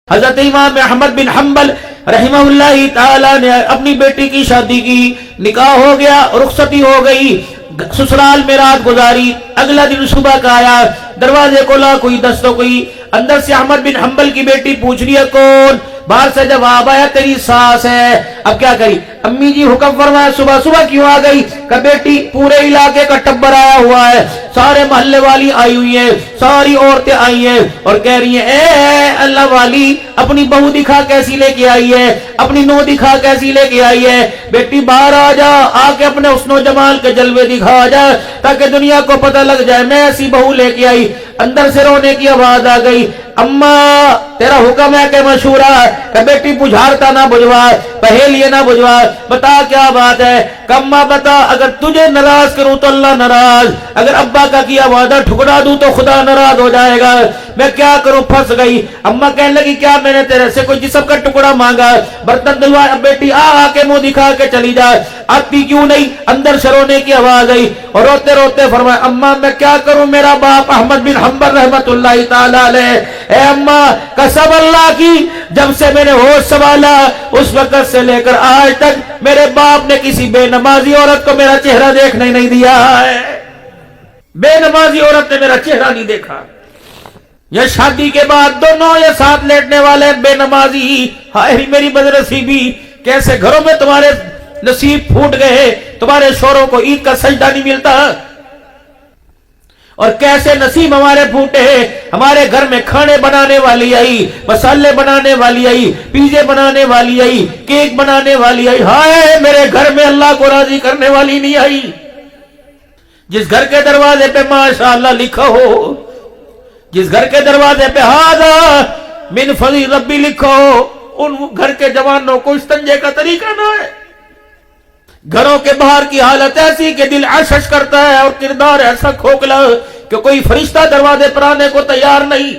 حضرت امام احمد بن حنبل رحمہ اللہ تعالی نے اپنی بیٹی کی شادی کی، نکاح ہو گیا، رخصتی ہو گئی، سسرال میں رات گزاری، اگلا دن صبح کا آیا، دروازے کو لا کوئی دستو کوئی، اندر سے احمد بن حنبل کی بیٹی پوچھ رہی ہے کون؟ باہر سے جواب آیا تیری ساس ہے۔ اب کیا کری؟ امی جی حکم فرمایا صبح صبح کیوں آ گئی؟ کہ بیٹی پورے علاقے کا ٹبر آیا ہوا ہے، سارے محلے والی آئی ہوئی ہیں، ساری عورتیں آئی ہیں اور کہہ رہی ہیں اے اللہ والی اپنی بہو دکھا کیسی لے کے آئی ہے، اپنی نو دکھا کیسی لے کے آئی ہے، بیٹی باہر آ جا، آ کے اپنے حسن و جمال کے جلوے دکھا جا تاکہ دنیا کو پتہ لگ جائے میں ایسی بہو لے کے آئی۔ اندر سے رونے کی آواز آ گئی، اماں تیرا حکم ہے کہ مشورہ کہ بیٹی بجھارتا نہ بجھوا، پہیلیے نہ بجھوا، بتا کیا بات ہے؟ کما بتا، اگر تجھے ناراض کروں تو اللہ ناراض، اگر ابا کا کیا وعدہ ٹھکرا دوں تو خدا ناراض ہو جائے گا، میں کیا کروں؟ پھنس گئی۔ اماں کہنے لگی کیا میں نے تیرے سے کوئی جسم کا ٹکڑا مانگا؟ برتن دھلوا، بیٹی آ کے منہ دکھا کے چلی جا، آتی کیوں نہیں؟ اندر سے رونے کی آواز آئی اور روتے روتے فرمایا اماں میں کیا کروں، میرا باپ احمد بن حنبل رحمت اللہ تعالی علیہ، اے اماں قسم اللہ کی جب سے میں نے ہوش سنبھالا اس وقت سے لے کر آج تک میرے باپ نے کسی بے نمازی عورت کو میرا چہرہ دیکھنے نہیں دیا ہے، بے نمازی عورت نے میرا چہرہ نہیں دیکھا۔ یہ شادی کے بعد دونوں یہ ساتھ لیٹنے والے بے نمازی، ہائے میری بدنصیبی، کیسے گھروں میں تمہارے نصیب پھوٹ گئے، تمہارے شوہروں کو عید کا سجدہ نہیں ملتا، اور کیسے نصیب ہمارے پھوٹے، ہمارے گھر میں کھانے بنانے والی آئی، مسالے بنانے والی آئی، پیزے بنانے والی آئی، کیک بنانے والی آئی، ہائے میرے گھر میں اللہ کو راضی کرنے والی نہیں آئی۔ جس گھر کے دروازے پہ ماشاءاللہ لکھا ہو، جس گھر کے دروازے پہ ہاذا من فضل ربی لکھا ہو، ان گھر کے جوانوں کو استنجے کا طریقہ نہ ہے۔ گھروں کے باہر کی حالت ایسی کہ دل عشش کرتا ہے اور کردار ایسا کھوکھلا کہ کوئی فرشتہ دروازے پر آنے کو تیار نہیں۔